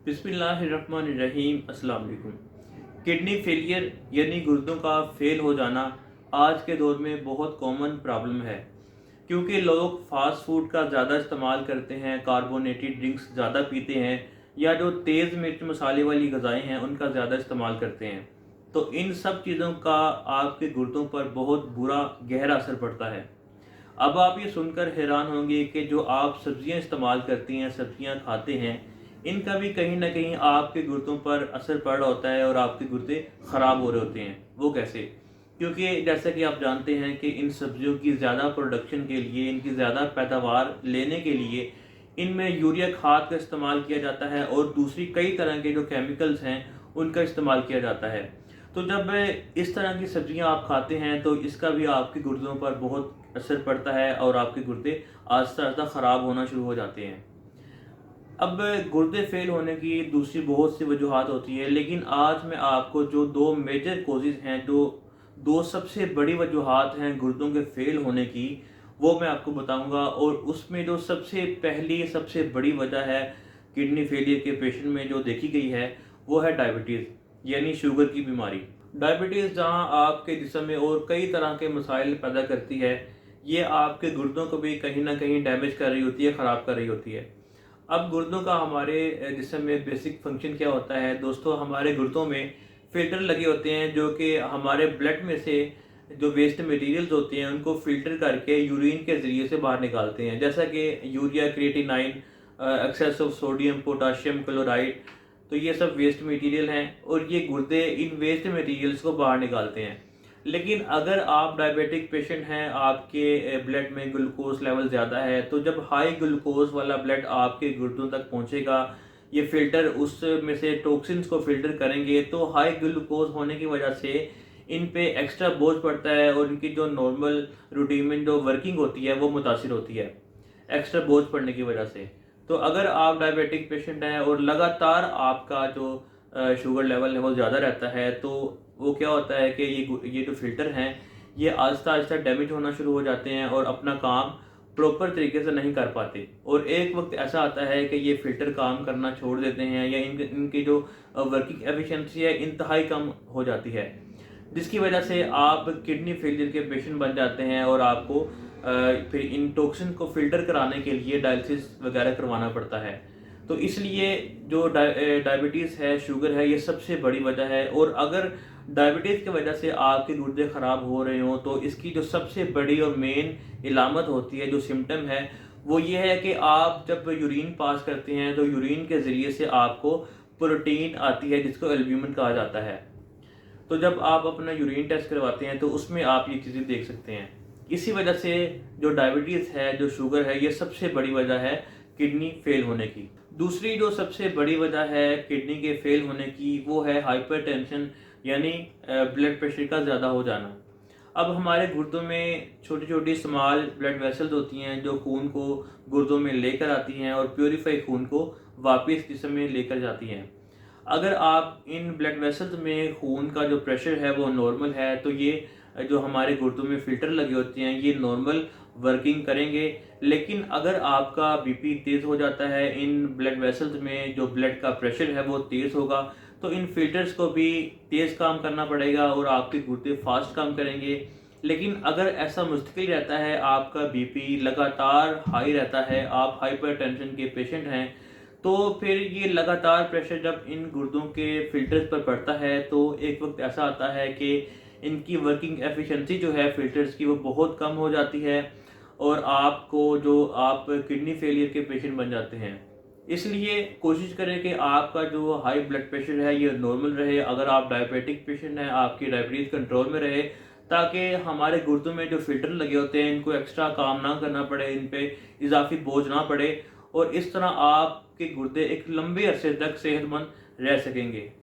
बिस्मिल्लाहिर्रहमानिर्रहीम। अस्सलाम वालेकुम। किडनी फेलियर यानी गुर्दों का फेल हो जाना आज के दौर में बहुत कॉमन प्रॉब्लम है, क्योंकि लोग फास्ट फूड का ज़्यादा इस्तेमाल करते हैं, कार्बोनेटेड ड्रिंक्स ज़्यादा पीते हैं या जो तेज़ मिर्च मसाले वाली ग़िज़ाएँ हैं उनका ज़्यादा इस्तेमाल करते हैं। तो इन सब चीज़ों का आपके गुर्दों पर बहुत बुरा गहरा असर पड़ता है। अब आप ये सुनकर हैरान होंगे कि जो आप सब्जियां इस्तेमाल करती हैं, सब्जियां खाते हैं, इनका भी कहीं ना कहीं आपके गुर्दों पर असर पड़ रहा होता है और आपके गुर्दे ख़राब हो रहे होते हैं। वो कैसे? क्योंकि जैसा कि आप जानते हैं कि इन सब्जियों की ज़्यादा प्रोडक्शन के लिए, इनकी ज़्यादा पैदावार लेने के लिए इनमें यूरिया खाद का इस्तेमाल किया जाता है और दूसरी कई तरह के जो केमिकल्स हैं उनका इस्तेमाल किया जाता है। तो जब इस तरह की सब्जियां आप खाते हैं तो इसका भी आपके गुर्दों पर बहुत असर पड़ता है और आपके गुर्दे आहिस्ता आहिस्ता ख़राब होना शुरू हो जाते हैं। अब गुर्दे फेल होने की दूसरी बहुत सी वजूहात होती है, लेकिन आज मैं आपको जो दो मेजर कॉजेज़ हैं, जो दो सबसे बड़ी वजूहात हैं गुर्दों के फेल होने की, वो मैं आपको बताऊंगा। और उसमें जो सबसे पहली सबसे बड़ी वजह है किडनी फेलियर के पेशेंट में जो देखी गई है, वो है डायबिटीज़ यानी शुगर की बीमारी। डायबिटीज़ जहां आपके जिस्म में और कई तरह के मसाइल पैदा करती है, ये आपके गुर्दों को भी कहीं ना कहीं डैमेज कर रही होती है, ख़राब कर रही होती है। अब गुर्दों का हमारे जिस्म में बेसिक फंक्शन क्या होता है दोस्तों? हमारे गुर्दों में फ़िल्टर लगे होते हैं जो कि हमारे ब्लड में से जो वेस्ट मटेरियल्स होते हैं उनको फ़िल्टर करके यूरिन के ज़रिए से बाहर निकालते हैं, जैसा कि urea, creatinine, excess of sodium, potassium chloride. तो ये सब वेस्ट मटेरियल हैं और ये गुर्दे इन वेस्ट मटेरियल्स को बाहर निकालते हैं। लेकिन अगर आप डायबिटिक पेशेंट हैं, आपके ब्लड में ग्लूकोज लेवल ज़्यादा है, तो जब हाई ग्लूकोज वाला ब्लड आपके गुर्दों तक पहुंचेगा, ये फ़िल्टर उस में से टॉक्सिन्स को फ़िल्टर करेंगे, तो हाई ग्लूकोज होने की वजह से इन पे एक्स्ट्रा बोझ पड़ता है और इनकी जो नॉर्मल रूटीन में जो वर्किंग होती है वो मुतासिर होती है एक्स्ट्रा बोझ पड़ने की वजह से। तो अगर आप डायबिटिक पेशेंट हैं और लगातार आपका जो शुगर लेवल है वो ज़्यादा रहता है, तो वो क्या होता है कि ये जो फ़िल्टर हैं ये आहिस्ता आहिस्ता डैमेज होना शुरू हो जाते हैं और अपना काम प्रॉपर तरीके से नहीं कर पाते। और एक वक्त ऐसा आता है कि ये फ़िल्टर काम करना छोड़ देते हैं या इनकी जो वर्किंग एफिशिएंसी है इंतहाई कम हो जाती है, जिसकी वजह से आप किडनी फेलियर के पेशेंट बन जाते हैं और आपको फिर इन टॉक्सिन को फ़िल्टर कराने के लिए डायलिसिस वगैरह करवाना पड़ता है। तो इसलिए जो डायबिटीज़ है, शुगर है, ये सबसे बड़ी वजह है। और अगर डायबिटीज़ की वजह से आपके गुर्दे ख़राब हो रहे हों तो इसकी जो सबसे बड़ी और मेन इलामत होती है, जो सिम्टम है, वो ये है कि आप जब यूरिन पास करते हैं तो यूरिन के ज़रिए से आपको प्रोटीन आती है जिसको एल्ब्यूमिन कहा जाता है। तो जब आप अपना यूरिन टेस्ट करवाते हैं तो उसमें आप ये चीज़ें देख सकते हैं। इसी वजह से जो डायबिटीज़ है, जो शुगर है, ये सबसे बड़ी वजह है किडनी फेल होने की। दूसरी जो सबसे बड़ी वजह है किडनी के फेल होने की, वो है हाइपरटेंशन यानी ब्लड प्रेशर का ज़्यादा हो जाना। अब हमारे गुर्दों में छोटी छोटी स्मॉल ब्लड वेसल्स होती हैं जो खून को गुर्दों में लेकर आती हैं और प्योरीफाई खून को वापस जिस्म में लेकर जाती हैं। अगर आप इन ब्लड वेसल्स में खून का जो प्रेशर है वो नॉर्मल है, तो ये जो हमारे गुर्दों में फ़िल्टर लगे होते हैं ये नॉर्मल वर्किंग करेंगे। लेकिन अगर आपका बीपी तेज़ हो जाता है, इन ब्लड वेसल्स में जो ब्लड का प्रेशर है वो तेज़ होगा, तो इन फिल्टर्स को भी तेज़ काम करना पड़ेगा और आपके गुर्दे फास्ट काम करेंगे। लेकिन अगर ऐसा मुश्किल रहता है, आपका बीपी लगातार हाई रहता है, आप हाइपरटेंशन के पेशेंट हैं, तो फिर ये लगातार प्रेशर जब इन गुर्दों के फिल्टर्स पर पड़ता है तो एक वक्त ऐसा आता है कि इनकी वर्किंग एफिशिएंसी जो है फिल्टर्स की वो बहुत कम हो जाती है और आप किडनी फेलियर के पेशेंट बन जाते हैं। इसलिए कोशिश करें कि आपका जो हाई ब्लड प्रेशर है ये नॉर्मल रहे। अगर आप डायबिटिक पेशेंट हैं, आपकी डायबिटीज़ कंट्रोल में रहे, ताकि हमारे गुर्दों में जो फिल्टर लगे होते हैं इनको एक्स्ट्रा काम ना करना पड़े, इन पे इजाफी बोझ ना पड़े और इस तरह आपके गुर्दे एक लंबे अरसे तक सेहतमंद रह सकेंगे।